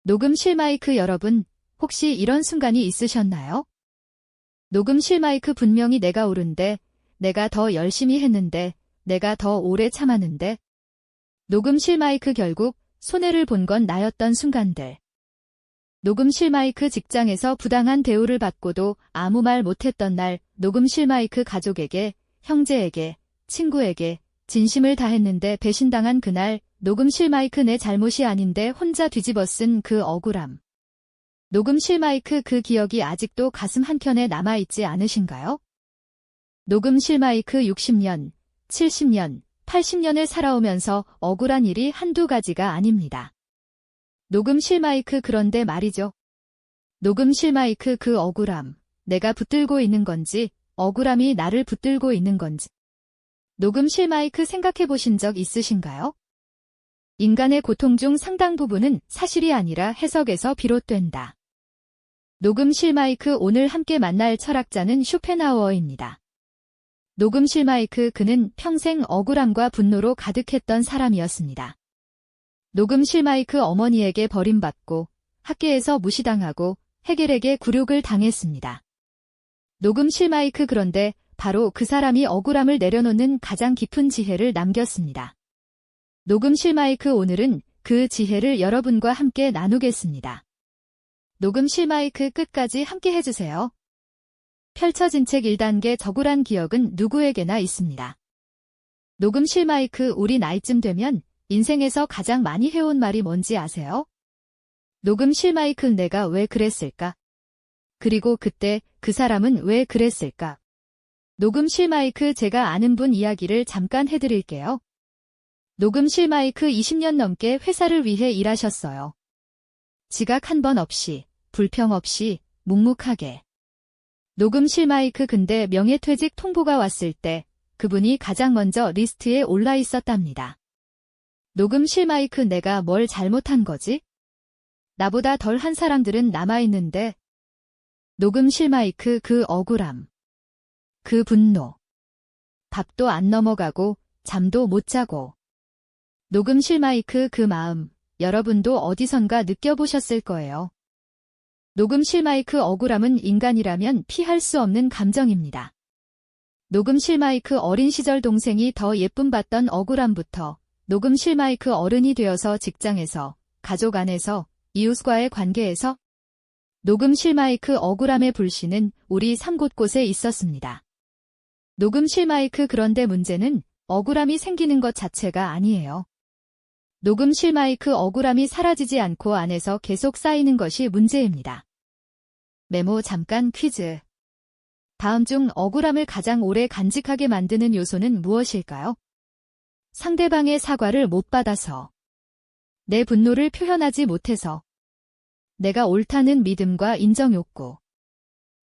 녹음실 마이크 여러분, 혹시 이런 순간이 있으셨나요? 녹음실 마이크 분명히 내가 옳은데, 내가 더 열심히 했는데, 내가 더 오래 참았는데. 녹음실 마이크 결국 손해를 본 건 나였던 순간들. 녹음실 마이크 직장에서 부당한 대우를 받고도 아무 말 못했던 날, 녹음실 마이크 가족에게, 형제에게, 친구에게 진심을 다했는데 배신당한 그날, 녹음실 마이크 내 잘못이 아닌데 혼자 뒤집어 쓴 그 억울함. 녹음실 마이크 그 기억이 아직도 가슴 한켠에 남아있지 않으신가요? 녹음실 마이크 60년, 70년, 80년을 살아오면서 억울한 일이 한두 가지가 아닙니다. 녹음실 마이크 그런데 말이죠. 녹음실 마이크 그 억울함, 내가 붙들고 있는 건지, 억울함이 나를 붙들고 있는 건지. 녹음실 마이크 생각해 보신 적 있으신가요? 인간의 고통 중 상당 부분은 사실이 아니라 해석에서 비롯된다. 녹음실 마이크 오늘 함께 만날 철학자는 쇼펜하우어입니다. 녹음실 마이크 그는 평생 억울함과 분노로 가득했던 사람이었습니다. 녹음실 마이크 어머니에게 버림받고 학계에서 무시당하고 헤겔에게 굴욕을 당했습니다. 녹음실 마이크 그런데 바로 그 사람이 억울함을 내려놓는 가장 깊은 지혜를 남겼습니다. 녹음실 마이크 오늘은 그 지혜를 여러분과 함께 나누겠습니다. 녹음실 마이크 끝까지 함께 해주세요. 펼쳐진 책 1단계 적울한 기억은 누구에게나 있습니다. 녹음실 마이크 우리 나이쯤 되면 인생에서 가장 많이 해온 말이 뭔지 아세요? 녹음실 마이크 내가 왜 그랬을까? 그리고 그때 그 사람은 왜 그랬을까? 녹음실 마이크 제가 아는 분 이야기를 잠깐 해드릴게요. 녹음실 마이크 20년 넘게 회사를 위해 일하셨어요. 지각 한 번 없이, 불평 없이, 묵묵하게. 녹음실 마이크 근데 명예퇴직 통보가 왔을 때 그분이 가장 먼저 리스트에 올라 있었답니다. 녹음실 마이크 내가 뭘 잘못한 거지? 나보다 덜 한 사람들은 남아있는데. 녹음실 마이크 그 억울함. 그 분노. 밥도 안 넘어가고 잠도 못 자고. 녹음실 마이크 그 마음. 여러분도 어디선가 느껴보셨을 거예요. 녹음실 마이크 억울함은 인간이라면 피할 수 없는 감정입니다. 녹음실 마이크 어린 시절 동생이 더 예쁨 받던 억울함부터 녹음실 마이크 어른이 되어서 직장에서, 가족 안에서, 이웃과의 관계에서 녹음실 마이크 억울함의 불씨는 우리 삶 곳곳에 있었습니다. 녹음실 마이크 그런데 문제는 억울함이 생기는 것 자체가 아니에요. 녹음실 마이크 억울함이 사라지지 않고 안에서 계속 쌓이는 것이 문제입니다. 메모 잠깐 퀴즈. 다음 중 억울함을 가장 오래 간직하게 만드는 요소는 무엇일까요? 상대방의 사과를 못 받아서. 내 분노를 표현하지 못해서. 내가 옳다는 믿음과 인정 욕구.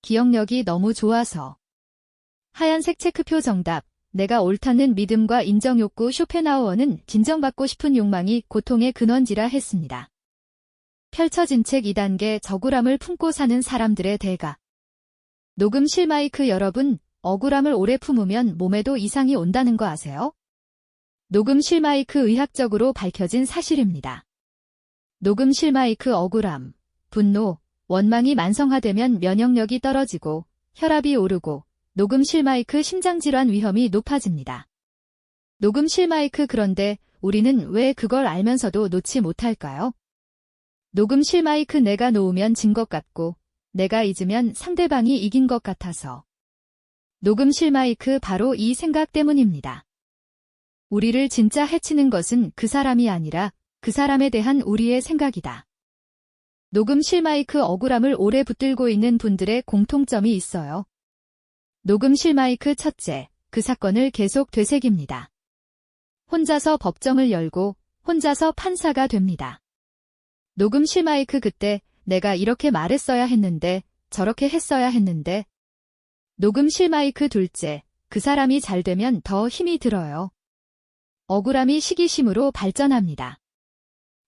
기억력이 너무 좋아서. 하얀색 체크표 정답. 내가 옳다는 믿음과 인정 욕구. 쇼펜하우어는 진정받고 싶은 욕망이 고통의 근원지라 했습니다. 펼쳐진 책 2단계 적울함을 품고 사는 사람들의 대가. 녹음실 마이크 여러분, 억울함을 오래 품으면 몸에도 이상이 온다는 거 아세요? 녹음실 마이크 의학적으로 밝혀진 사실입니다. 녹음실 마이크 억울함, 분노, 원망이 만성화되면 면역력이 떨어지고 혈압이 오르고 녹음실 마이크 심장질환 위험이 높아집니다. 녹음실 마이크 그런데 우리는 왜 그걸 알면서도 놓지 못할까요? 녹음실 마이크 내가 놓으면 진 것 같고 내가 잊으면 상대방이 이긴 것 같아서. 녹음실 마이크 바로 이 생각 때문입니다. 우리를 진짜 해치는 것은 그 사람이 아니라 그 사람에 대한 우리의 생각이다. 녹음실 마이크 억울함을 오래 붙들고 있는 분들의 공통점이 있어요. 녹음실 마이크 첫째, 그 사건을 계속 되새깁니다. 혼자서 법정을 열고 혼자서 판사가 됩니다. 녹음실 마이크 그때 내가 이렇게 말했어야 했는데 저렇게 했어야 했는데. 녹음실 마이크 둘째, 그 사람이 잘 되면 더 힘이 들어요. 억울함이 시기심으로 발전합니다.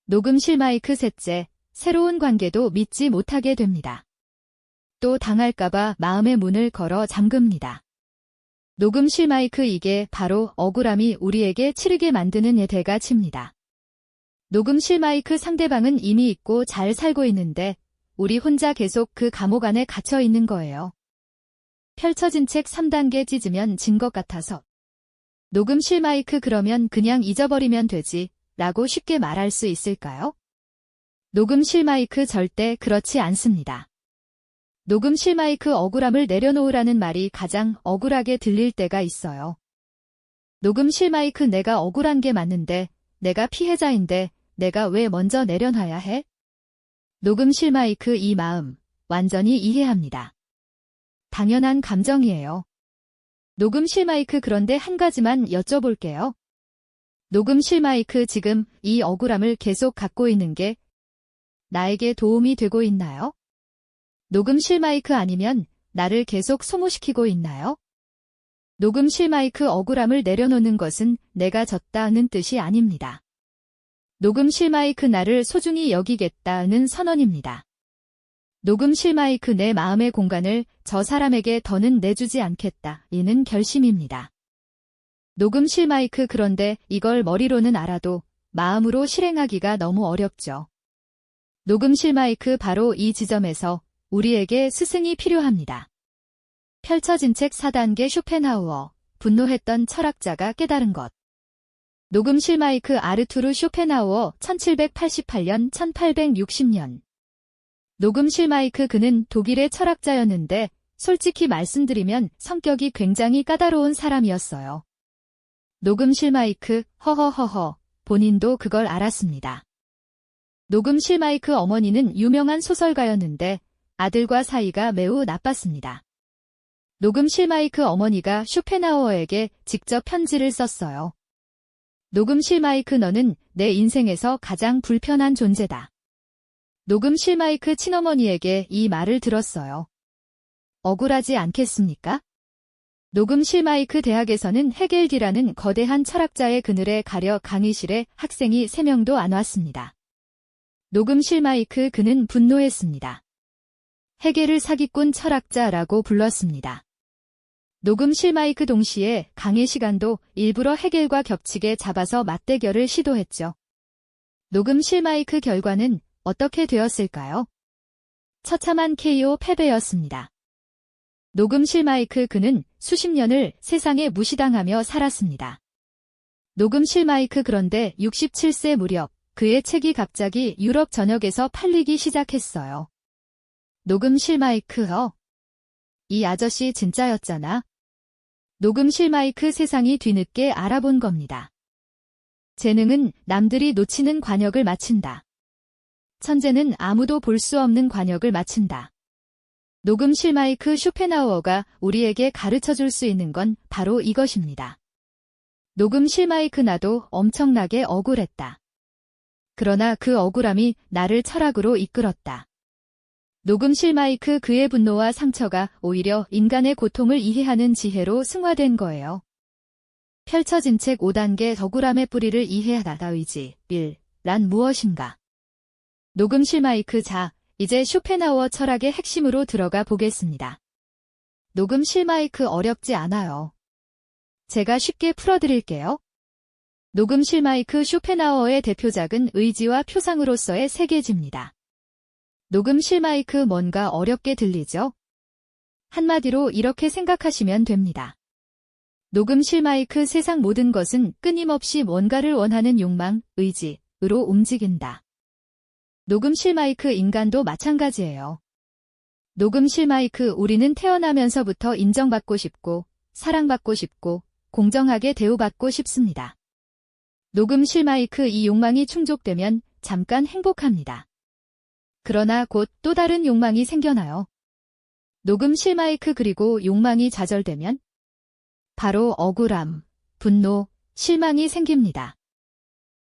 녹음실 마이크 셋째, 새로운 관계도 믿지 못하게 됩니다. 또 당할까봐 마음의 문을 걸어 잠깁니다. 녹음실 마이크 이게 바로 억울함이 우리에게 치르게 만드는 대가치입니다. 녹음실 마이크 상대방은 이미 있고 잘 살고 있는데 우리 혼자 계속 그 감옥 안에 갇혀 있는 거예요. 펼쳐진 책 3단계 찢으면 진 것 같아서. 녹음실 마이크 그러면 그냥 잊어버리면 되지 라고 쉽게 말할 수 있을까요? 녹음실 마이크 절대 그렇지 않습니다. 녹음실 마이크 억울함을 내려놓으라는 말이 가장 억울하게 들릴 때가 있어요. 녹음실 마이크 내가 억울한 게 맞는데, 내가 피해자인데, 내가 왜 먼저 내려놔야 해? 녹음실 마이크 이 마음, 완전히 이해합니다. 당연한 감정이에요. 녹음실 마이크 그런데 한 가지만 여쭤볼게요. 녹음실 마이크 지금 이 억울함을 계속 갖고 있는 게 나에게 도움이 되고 있나요? 녹음실 마이크 아니면 나를 계속 소모시키고 있나요? 녹음실 마이크 억울함을 내려놓는 것은 내가 졌다는 뜻이 아닙니다. 녹음실 마이크 나를 소중히 여기겠다는 선언입니다. 녹음실 마이크 내 마음의 공간을 저 사람에게 더는 내주지 않겠다. 이는 결심입니다. 녹음실 마이크 그런데 이걸 머리로는 알아도 마음으로 실행하기가 너무 어렵죠. 녹음실 마이크 바로 이 지점에서 우리에게 스승이 필요합니다. 펼쳐진 책 4단계 쇼펜하우어, 분노했던 철학자가 깨달은 것. 녹음실 마이크 아르투르 쇼펜하우어 1788년 1860년. 녹음실 마이크 그는 독일의 철학자였는데 솔직히 말씀드리면 성격이 굉장히 까다로운 사람이었어요. 녹음실 마이크 허허허허 본인도 그걸 알았습니다. 녹음실 마이크 어머니는 유명한 소설가였는데 아들과 사이가 매우 나빴습니다. 녹음실 마이크 어머니가 쇼펜하우어에게 직접 편지를 썼어요. 녹음실 마이크 너는 내 인생에서 가장 불편한 존재다. 녹음실 마이크 친어머니에게 이 말을 들었어요. 억울하지 않겠습니까? 녹음실 마이크 대학에서는 헤겔기라는 거대한 철학자의 그늘에 가려 강의실에 학생이 3명도 안 왔습니다. 녹음실 마이크 그는 분노했습니다. 헤겔을 사기꾼 철학자라고 불렀습니다. 녹음실 마이크 동시에 강의 시간도 일부러 헤겔과 겹치게 잡아서 맞대결을 시도했죠. 녹음실 마이크 결과는 어떻게 되었을까요? 처참한 KO 패배였습니다. 녹음실 마이크 그는 수십 년을 세상에 무시당하며 살았습니다. 녹음실 마이크 그런데 67세 무렵 그의 책이 갑자기 유럽 전역에서 팔리기 시작했어요. 녹음실 마이크 이 아저씨 진짜였잖아. 녹음실 마이크 세상이 뒤늦게 알아본 겁니다. 재능은 남들이 놓치는 관역을 맞춘다. 천재는 아무도 볼 수 없는 관역을 맞춘다. 녹음실 마이크 쇼펜하우어가 우리에게 가르쳐줄 수 있는 건 바로 이것입니다. 녹음실 마이크 나도 엄청나게 억울했다. 그러나 그 억울함이 나를 철학으로 이끌었다. 녹음실 마이크 그의 분노와 상처가 오히려 인간의 고통을 이해하는 지혜로 승화된 거예요. 펼쳐진 책 5단계 억울함의 뿌리를 이해하다 의지, 란 무엇인가? 녹음실 마이크 자, 이제 쇼펜하우어 철학의 핵심으로 들어가 보겠습니다. 녹음실 마이크 어렵지 않아요. 제가 쉽게 풀어드릴게요. 녹음실 마이크 쇼펜하우어의 대표작은 의지와 표상으로서의 세계지입니다. 녹음실 마이크 뭔가 어렵게 들리죠? 한마디로 이렇게 생각하시면 됩니다. 녹음실 마이크 세상 모든 것은 끊임없이 뭔가를 원하는 욕망, 의지로 움직인다. 녹음실 마이크 인간도 마찬가지예요. 녹음실 마이크 우리는 태어나면서부터 인정받고 싶고, 사랑받고 싶고, 공정하게 대우받고 싶습니다. 녹음실 마이크 이 욕망이 충족되면 잠깐 행복합니다. 그러나 곧 또 다른 욕망이 생겨나요. 녹음실 마이크 그리고 욕망이 좌절되면 바로 억울함, 분노, 실망이 생깁니다.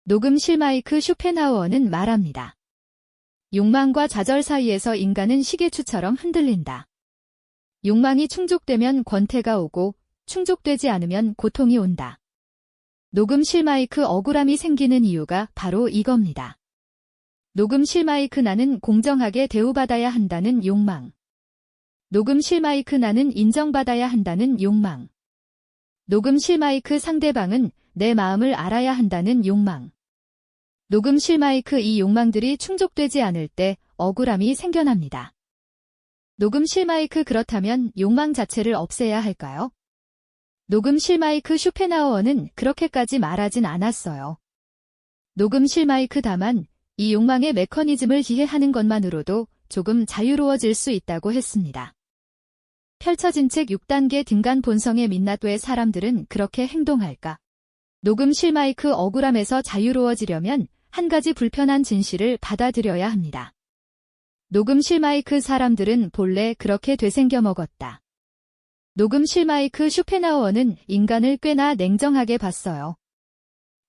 녹음실 마이크 쇼펜하우어는 말합니다. 욕망과 좌절 사이에서 인간은 시계추처럼 흔들린다. 욕망이 충족되면 권태가 오고 충족되지 않으면 고통이 온다. 녹음실 마이크 억울함이 생기는 이유가 바로 이겁니다. 녹음실 마이크 나는 공정하게 대우받아야 한다는 욕망. 녹음실 마이크 나는 인정받아야 한다는 욕망. 녹음실 마이크 상대방은 내 마음을 알아야 한다는 욕망. 녹음실 마이크 이 욕망들이 충족되지 않을 때 억울함이 생겨납니다. 녹음실 마이크 그렇다면 욕망 자체를 없애야 할까요? 녹음실 마이크 쇼펜하우어는 그렇게까지 말하진 않았어요. 녹음실 마이크 다만 이 욕망의 메커니즘을 이해하는 것만으로도 조금 자유로워질 수 있다고 했습니다. 펼쳐진 책 6단계 등간 본성의 민낯 왜 사람들은 그렇게 행동할까? 녹음실 마이크 억울함에서 자유로워지려면 한 가지 불편한 진실을 받아들여야 합니다. 녹음실 마이크 사람들은 본래 그렇게 되생겨 먹었다. 녹음실 마이크 쇼펜하우어는 인간을 꽤나 냉정하게 봤어요.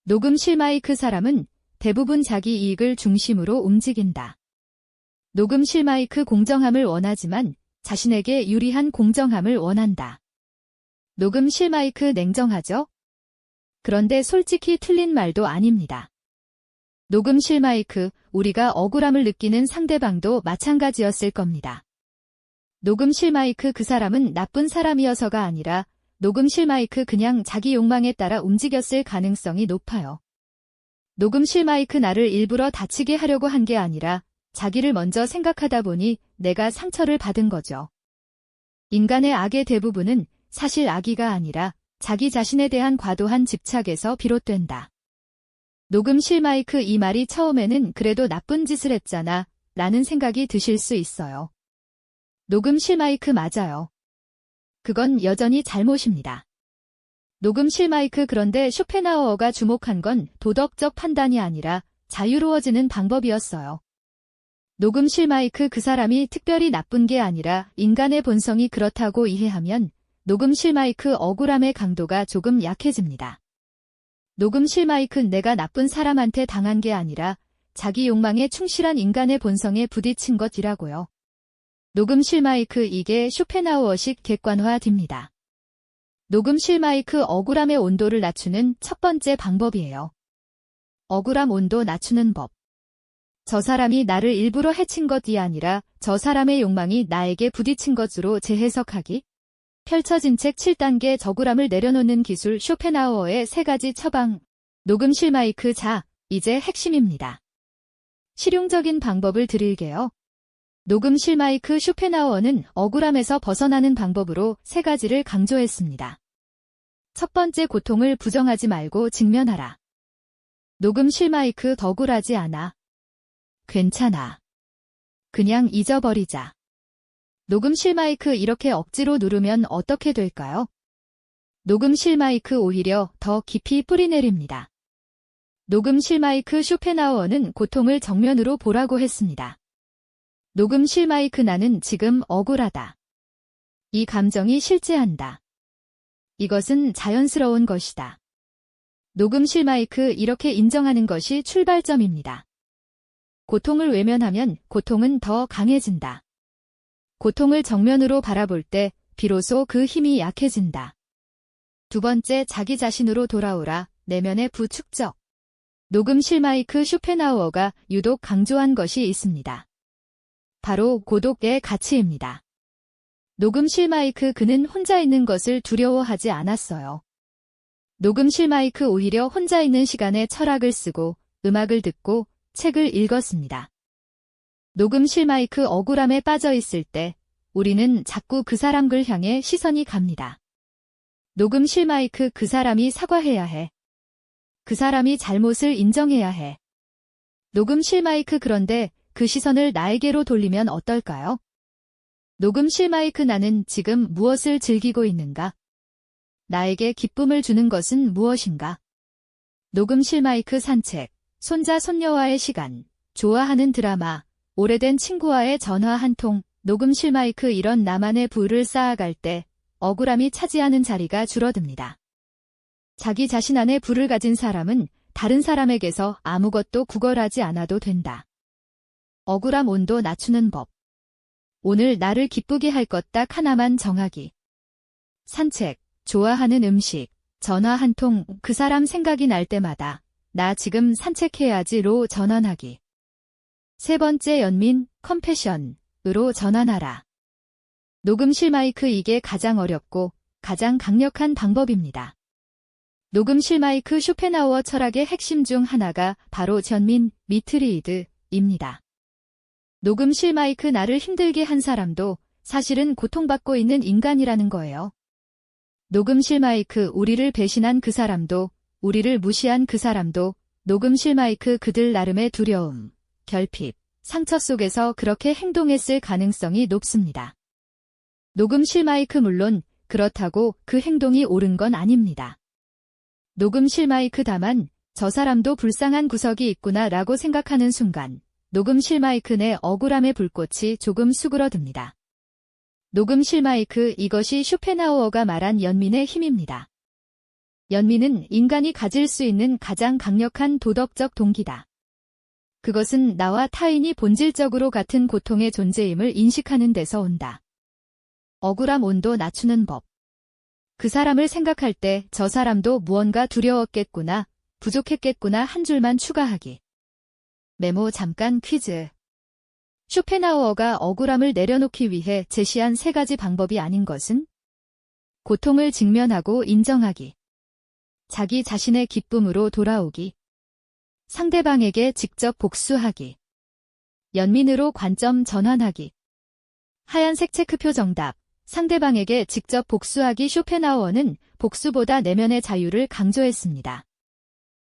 녹음실 마이크 사람은 대부분 자기 이익을 중심으로 움직인다. 녹음실 마이크 공정함을 원하지만 자신에게 유리한 공정함을 원한다. 녹음실 마이크 냉정하죠? 그런데 솔직히 틀린 말도 아닙니다. 녹음실 마이크, 우리가 억울함을 느끼는 상대방도 마찬가지였을 겁니다. 녹음실 마이크 그 사람은 나쁜 사람이어서가 아니라 녹음실 마이크 그냥 자기 욕망에 따라 움직였을 가능성이 높아요. 녹음실 마이크 나를 일부러 다치게 하려고 한 게 아니라 자기를 먼저 생각하다 보니 내가 상처를 받은 거죠. 인간의 악의 대부분은 사실 악의가 아니라 자기 자신에 대한 과도한 집착에서 비롯된다. 녹음실 마이크 이 말이 처음에는 그래도 나쁜 짓을 했잖아 라는 생각이 드실 수 있어요. 녹음실 마이크 맞아요. 그건 여전히 잘못입니다. 녹음실 마이크 그런데 쇼펜하우어가 주목한 건 도덕적 판단이 아니라 자유로워지는 방법이었어요. 녹음실 마이크 그 사람이 특별히 나쁜 게 아니라 인간의 본성이 그렇다고 이해하면 녹음실 마이크 억울함의 강도가 조금 약해집니다. 녹음실 마이크 내가 나쁜 사람한테 당한 게 아니라 자기 욕망에 충실한 인간의 본성에 부딪힌 것이라고요. 녹음실 마이크 이게 쇼펜하우어식 객관화됩니다. 녹음실 마이크 억울함의 온도를 낮추는 첫 번째 방법이에요. 억울함 온도 낮추는 법. 저 사람이 나를 일부러 해친 것이 아니라 저 사람의 욕망이 나에게 부딪힌 것으로 재해석하기. 펼쳐진 책 7단계 억울함을 내려놓는 기술 쇼펜하우어의 3가지 처방. 녹음실 마이크 자, 이제 핵심입니다. 실용적인 방법을 드릴게요. 녹음실 마이크 쇼펜하우어는 억울함에서 벗어나는 방법으로 3가지를 강조했습니다. 첫 번째 고통을 부정하지 말고 직면하라. 녹음실 마이크 억울하지 않아. 괜찮아. 그냥 잊어버리자. 녹음실 마이크 이렇게 억지로 누르면 어떻게 될까요? 녹음실 마이크 오히려 더 깊이 뿌리내립니다. 녹음실 마이크 쇼펜하우어는 고통을 정면으로 보라고 했습니다. 녹음실 마이크 나는 지금 억울하다. 이 감정이 실제한다. 이것은 자연스러운 것이다. 녹음실 마이크 이렇게 인정하는 것이 출발점입니다. 고통을 외면하면 고통은 더 강해진다. 고통을 정면으로 바라볼 때 비로소 그 힘이 약해진다. 두 번째, 자기 자신으로 돌아오라. 내면의 부축적. 녹음실 마이크 쇼펜하우어가 유독 강조한 것이 있습니다. 바로 고독의 가치입니다. 녹음실 마이크 그는 혼자 있는 것을 두려워하지 않았어요. 녹음실 마이크 오히려 혼자 있는 시간에 철학을 쓰고 음악을 듣고 책을 읽었습니다. 녹음실 마이크 억울함에 빠져 있을 때 우리는 자꾸 그 사람을 향해 시선이 갑니다. 녹음실 마이크 그 사람이 사과해야 해. 그 사람이 잘못을 인정해야 해. 녹음실 마이크 그런데 그 시선을 나에게로 돌리면 어떨까요? 녹음실 마이크 나는 지금 무엇을 즐기고 있는가? 나에게 기쁨을 주는 것은 무엇인가? 녹음실 마이크 산책, 손자 손녀와의 시간, 좋아하는 드라마, 오래된 친구와의 전화 한 통, 녹음실 마이크 이런 나만의 부를 쌓아갈 때 억울함이 차지하는 자리가 줄어듭니다. 자기 자신 안에 부를 가진 사람은 다른 사람에게서 아무것도 구걸하지 않아도 된다. 억울함 온도 낮추는 법. 오늘 나를 기쁘게 할 것 딱 하나만 정하기. 산책, 좋아하는 음식, 전화 한 통, 그 사람 생각이 날 때마다 나 지금 산책해야지로 전환하기. 세 번째 연민, 컴패션으로 전환하라. 녹음실 마이크 이게 가장 어렵고 가장 강력한 방법입니다. 녹음실 마이크 쇼펜하우어 철학의 핵심 중 하나가 바로 전민, 미트리드입니다. 녹음실 마이크 나를 힘들게 한 사람도 사실은 고통받고 있는 인간이라는 거예요. 녹음실 마이크 우리를 배신한 그 사람도, 우리를 무시한 그 사람도, 녹음실 마이크 그들 나름의 두려움, 결핍, 상처 속에서 그렇게 행동했을 가능성이 높습니다. 녹음실 마이크 물론 그렇다고 그 행동이 옳은 건 아닙니다. 녹음실 마이크 다만 저 사람도 불쌍한 구석이 있구나 라고 생각하는 순간 녹음실 마이크 내 억울함의 불꽃이 조금 수그러듭니다. 녹음실 마이크 이것이 쇼펜하우어가 말한 연민의 힘입니다. 연민은 인간이 가질 수 있는 가장 강력한 도덕적 동기다. 그것은 나와 타인이 본질적으로 같은 고통의 존재임을 인식하는 데서 온다. 억울함 온도 낮추는 법. 그 사람을 생각할 때 저 사람도 무언가 두려웠겠구나, 부족했겠구나 한 줄만 추가하기. 메모 잠깐 퀴즈. 쇼펜하우어가 억울함을 내려놓기 위해 제시한 3가지 방법이 아닌 것은? 고통을 직면하고 인정하기. 자기 자신의 기쁨으로 돌아오기. 상대방에게 직접 복수하기. 연민으로 관점 전환하기. 하얀색 체크표 정답. 상대방에게 직접 복수하기. 쇼펜하우어는 복수보다 내면의 자유를 강조했습니다.